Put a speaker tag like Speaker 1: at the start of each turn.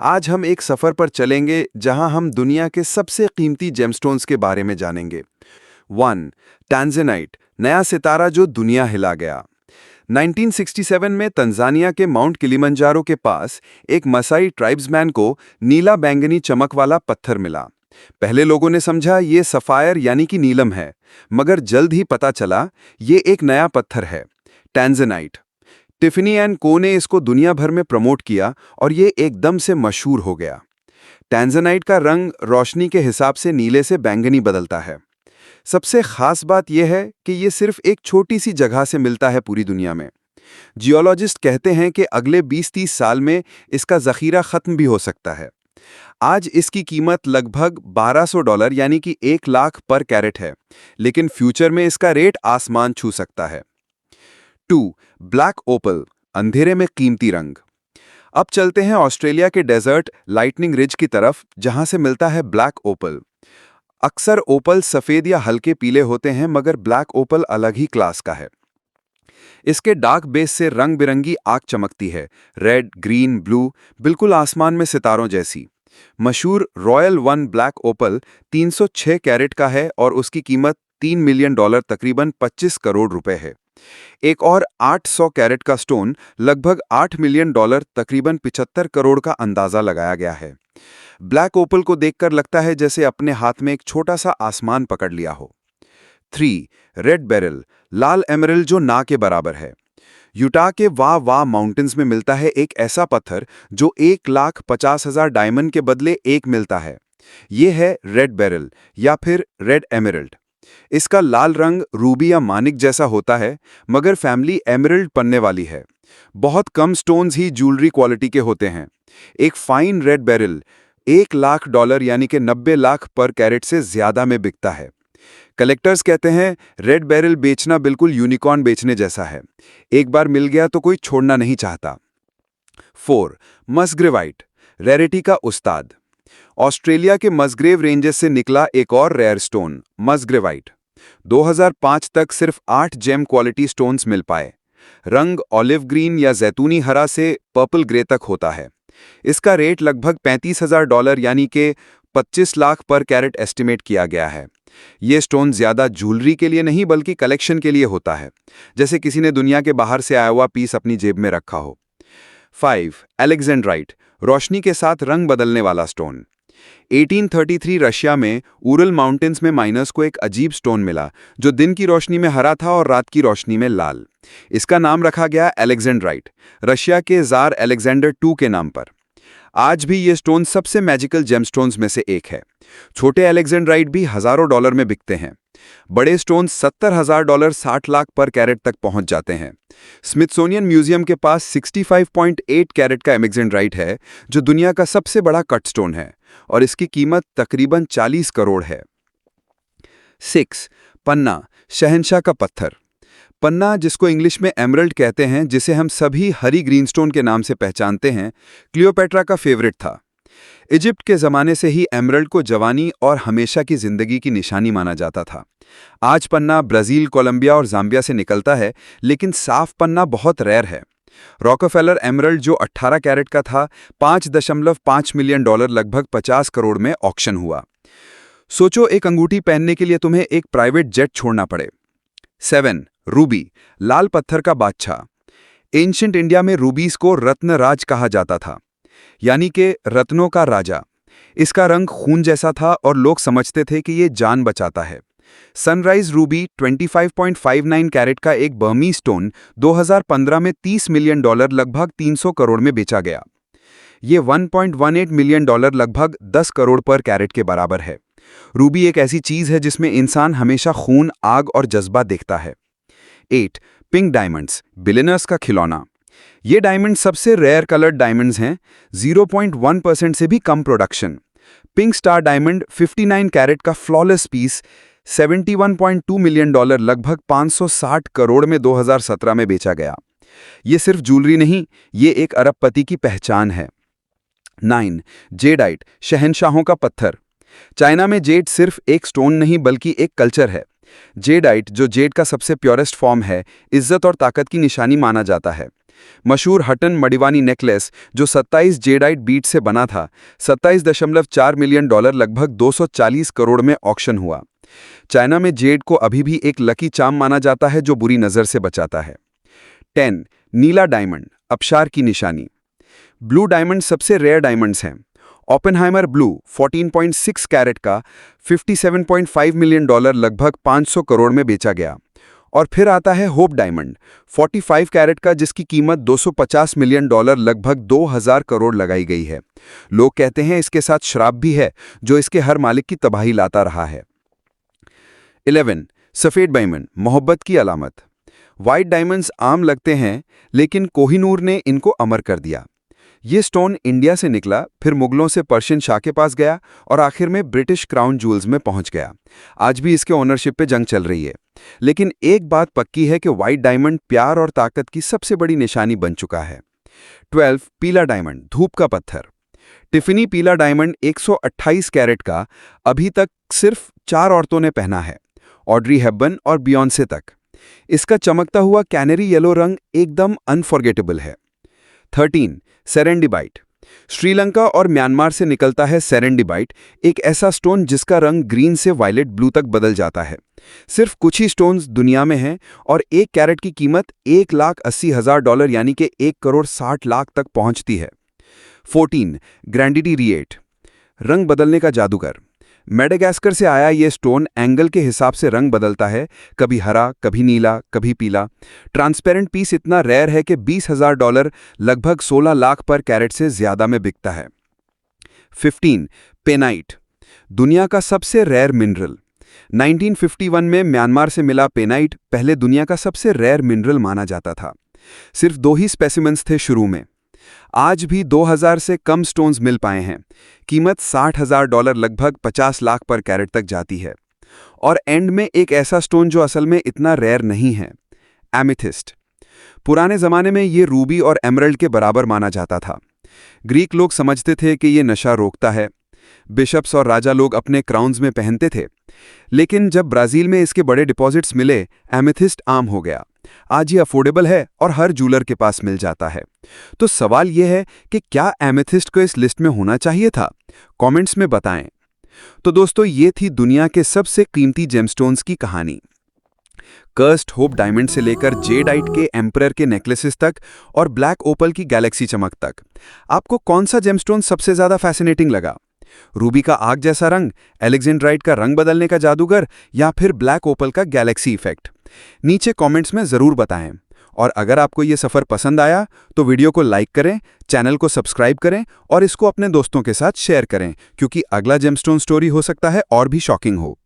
Speaker 1: आज हम एक सफर पर चलेंगे जहां हम दुनिया के सबसे कीमती जेमस्टोन्स के बारे में जानेंगे। 1. टैंज़ेनाइट, नया सितारा जो दुनिया हिला गया। 1967 में तंजानिया के माउंट किलिमंजारो के पास एक मसाई ट्राइब्समैन को नीला बैंगनी चमक वाला पत्थर मिला। पहले लोगों ने समझा ये सफ़ायर यानी कि नीलम है, मगर जल्द ही पता चला ये एक नया पत्थर है, टैंज़ेनाइट। टिफ़नी एंड को ने इसको दुनिया भर में प्रमोट किया और ये एकदम से मशहूर हो गया। टैंज़ेनाइट का रंग रोशनी के हिसाब से नीले से बैंगनी बदलता है। सबसे खास बात यह है कि ये सिर्फ एक छोटी सी जगह से मिलता है पूरी दुनिया में। जियोलॉजिस्ट कहते हैं कि अगले 20-30 साल में इसका ज़ख़ीरा ख़त्म भी हो सकता है। आज इसकी कीमत लगभग $1200 यानी कि 1 लाख पर कैरेट है, लेकिन फ्यूचर में इसका रेट आसमान छू सकता है। 2. ब्लैक ओपल, अंधेरे में कीमती रंग। अब चलते हैं ऑस्ट्रेलिया के डेजर्ट लाइटनिंग रिज की तरफ, जहां से मिलता है ब्लैक ओपल। अक्सर ओपल सफ़ेद या हल्के पीले होते हैं, मगर ब्लैक ओपल अलग ही क्लास का है। इसके डार्क बेस से रंग बिरंगी आग चमकती है, रेड, ग्रीन, ब्लू, बिल्कुल आसमान में सितारों जैसी। मशहूर रॉयल वन ब्लैक ओपल 306 कैरेट का है और उसकी कीमत $3 मिलियन तकरीबन 25 करोड़ रुपए है। एक और 800 कैरेट का स्टोन लगभग $8 मिलियन तकरीबन 75 करोड़ का अंदाजा लगाया गया है। ब्लैक ओपल को देखकर लगता है जैसे अपने हाथ में एक छोटा सा आसमान पकड़ लिया हो। 3. रेड बेरिल, लाल एमरल्ड जो ना के बराबर है। यूटा के वाह माउंटेन्स में मिलता है एक ऐसा पत्थर जो 1,50,000 डायमंड के बदले एक मिलता है। ये है रेड बेरिल या फिर रेड एमरल्ड। इसका लाल रंग रूबी या मानिक जैसा होता है, मगर फैमिली एमरल्ड पन्ने वाली है। बहुत कम स्टोन्स ही ज्वेलरी क्वालिटी के होते हैं। एक फाइन रेड बेरिल $1 लाख यानी कि 90 लाख पर कैरेट से ज्यादा में बिकता है। कलेक्टर्स कहते हैं रेड बेरिल बेचना बिल्कुल यूनिकॉर्न बेचने जैसा है। एक बार मिल गया तो कोई छोड़ना नहीं चाहता। 4. मस्ग्रेवाइट, रेरिटी का उस्ताद। ऑस्ट्रेलिया के मस्ग्रेव रेंजेस से निकला एक और रेयर स्टोन, मस्ग्रेवाइट। 2005 तक सिर्फ 8 जेम क्वालिटी स्टोन्स मिल पाए। रंग ऑलिव ग्रीन या जैतूनी हरा से पर्पल ग्रे तक होता है। इसका रेट लगभग $35,000 यानी कि 25 लाख पर कैरेट एस्टिमेट किया गया है। ये स्टोन ज्यादा ज्वेलरी के लिए नहीं बल्कि कलेक्शन के लिए होता है, जैसे किसी ने दुनिया के बाहर से आया हुआ पीस अपनी जेब में रखा हो। 5. एलेक्जेंड्राइट, रोशनी के साथ रंग बदलने वाला स्टोन। 1833 रशिया में उरल माउंटेन्स में माइनर्स को एक अजीब स्टोन मिला जो दिन की रोशनी में हरा था और रात की रोशनी में लाल। इसका नाम रखा गया एलेक्जेंड्राइट, रशिया के जार अलेक्जेंडर II के नाम पर। आज भी ये स्टोन सबसे मैजिकल जेमस्टोन्स में से एक है। छोटे एलेक्जेंड्राइट भी हजारों डॉलर में बिकते हैं। बड़े स्टोन $70,000 60 लाख पर कैरेट तक पहुंच जाते हैं। स्मिथसोनियन म्यूजियम के पास 65.8 कैरेट का एलेक्जेंड्राइट है, जो दुनिया का सबसे बड़ा कट स्टोन है और इसकी कीमत तकरीबन 40 करोड़ है। 6. पन्ना, शहंशाह का पत्थर। पन्ना, जिसको इंग्लिश में एमरल्ड कहते हैं, जिसे हम सभी हरी ग्रीनस्टोन के नाम से पहचानते हैं, क्लियोपेट्रा का फेवरेट था। इजिप्ट के ज़माने से ही एमरल्ड को जवानी और हमेशा की ज़िंदगी की निशानी माना जाता था। आज पन्ना ब्राज़ील, कोलंबिया और ज़ाम्बिया से निकलता है, लेकिन साफ पन्ना बहुत रेयर है। रॉकफेलर एमरल्ड जो 18 कैरेट का था, $5.5 मिलियन लगभग 50 करोड़ में ऑक्शन हुआ। सोचो, एक अंगूठी पहनने के लिए तुम्हें एक प्राइवेट जेट छोड़ना पड़े। 7. रूबी, लाल पत्थर का बादशाह। एंशिएंट इंडिया में रूबीज को रत्नराज कहा जाता था, यानी कि रत्नों का राजा। इसका रंग खून जैसा था और लोग समझते थे कि ये जान बचाता है। सनराइज रूबी 25.59 कैरेट का एक बर्मी स्टोन 2015 में $30 मिलियन लगभग 300 करोड़ में बेचा गया। ये $1.18 मिलियन लगभग 10 करोड़ पर कैरेट के बराबर है। रूबी एक ऐसी चीज है जिसमें इंसान हमेशा खून, आग और जज्बा देखता है। 8. पिंक डायमंड्स, बिलियनर्स का खिलौना। ये डायमंड सबसे रेयर कलर्ड डायमंड्स हैं, 0.1% से भी कम production. Pink Star diamond 59 carat का फ्लॉलेस पीस $71.2 मिलियन लगभग 560 करोड़ में 2017 में बेचा गया। ये सिर्फ ज्वेलरी नहीं, ये एक अरबपति की पहचान है। 9. जेडाइट, शहंशाहों का पत्थर। चाइना में जेड सिर्फ एक स्टोन नहीं बल्कि एक कल्चर है। जेडाइट, जो जेड का सबसे प्योरेस्ट फॉर्म है, इज्जत और ताकत की निशानी माना जाता है। मशहूर हटन मडिवानी नेकलेस जो 27 जेडाइट बीट से बना था, 27.4 मिलियन डॉलर लगभग 240 करोड़ में ऑक्शन हुआ। चाइना में जेड को अभी भी एक लकी चार्म माना जाता है जो बुरी नज़र से बचाता है। 10. नीला डायमंड, अबशार की निशानी। ब्लू डायमंड सबसे रेयर डायमंड्स हैं। ओपेनहाइमर ब्लू 14.6 कैरेट का 57.5 मिलियन डॉलर लगभग 500 करोड़ में बेचा गया। और फिर आता है होप डायमंड 45 कैरेट का, जिसकी कीमत 250 मिलियन डॉलर लगभग 2000 करोड़ लगाई गई है। लोग कहते हैं इसके साथ श्राप भी है जो इसके हर मालिक की तबाही लाता रहा है। 11. सफ़ेद डायमंड, मोहब्बत की अलामत। वाइट डायमंड्स आम लगते हैं, लेकिन कोहिनूर ने इनको अमर कर दिया। ये स्टोन इंडिया से निकला, फिर मुगलों से पर्शियन शाह के पास गया और आखिर में ब्रिटिश क्राउन जूल्स में पहुंच गया। आज भी इसके ओनरशिप पे जंग चल रही है। लेकिन एक बात पक्की है कि वाइट डायमंड प्यार और ताकत की सबसे बड़ी निशानी बन चुका है। 12. पीला डायमंड, धूप का पत्थर। टिफनी पीला डायमंड 128 कैरेट का अभी तक सिर्फ 4 औरतों ने पहना है, ऑड्री हेपबर्न और बियॉन्से तक। इसका चमकता हुआ कैनरी येलो रंग एकदम अनफॉरगेटेबल है। 13. सेरेंडिबाइट। श्रीलंका और म्यांमार से निकलता है सेरेंडिबाइट, एक ऐसा स्टोन जिसका रंग ग्रीन से वायलेट ब्लू तक बदल जाता है। सिर्फ कुछ ही स्टोन्स दुनिया में हैं और 1 कैरेट की कीमत $1,80,000 यानी कि 1 करोड़ 60 लाख तक पहुंचती है। 14. ग्रैंडिडी-रिएट, रंग बदलने का जादूगर। मेडागास्कर से आया ये स्टोन एंगल के हिसाब से रंग बदलता है, कभी हरा, कभी नीला, कभी पीला। ट्रांसपेरेंट पीस इतना रेयर है कि $20,000 लगभग 16 लाख पर कैरेट से ज्यादा में बिकता है। 15. पेनाइट, दुनिया का सबसे रेयर मिनरल। 1951 में म्यांमार से मिला पेनाइट पहले दुनिया का सबसे रेयर मिनरल माना जाता था। सिर्फ 2 ही स्पेसिमेंस थे शुरू में। आज भी 2000 से कम स्टोन्स मिल पाए हैं। कीमत $60,000 लगभग 50 लाख पर कैरेट तक जाती है। और एंड में एक ऐसा स्टोन जो असल में इतना रेयर नहीं है, एमेथिस्ट। पुराने ज़माने में ये रूबी और एमरल्ड के बराबर माना जाता था। ग्रीक लोग समझते थे कि ये नशा रोकता है। बिशप्स और राजा लोग अपने क्राउन्स में पहनते थे। लेकिन जब ब्राज़ील में इसके बड़े डिपॉजिट्स मिले, एमेथिस्ट आम हो गया। आज ये अफोर्डेबल है और हर जूलर के पास मिल जाता है। तो सवाल यह है कि क्या एमेथिस्ट को इस लिस्ट में होना चाहिए था? कमेंट्स में बताएं। तो दोस्तों, ये थी दुनिया के सबसे कीमती जेमस्टोन्स की कहानी। कर्स्ड होप डायमंड से लेकर जेडाइट के एम्परर के नेकलेसेस तक और ब्लैक ओपल की गैलेक्सी चमक तक। आपको कौन सा जेमस्टोन सबसे ज्यादा फैसिनेटिंग लगा? रूबी का आग जैसा रंग, एलेक्जेंड्राइट का रंग बदलने का जादूगर, या फिर ब्लैक ओपल का गैलेक्सी इफेक्ट? नीचे कमेंट्स में जरूर बताएं। और अगर आपको ये सफर पसंद आया तो वीडियो को लाइक करें, चैनल को सब्सक्राइब करें और इसको अपने दोस्तों के साथ शेयर करें, क्योंकि अगला जेमस्टोन स्टोरी हो सकता है और भी शॉकिंग हो।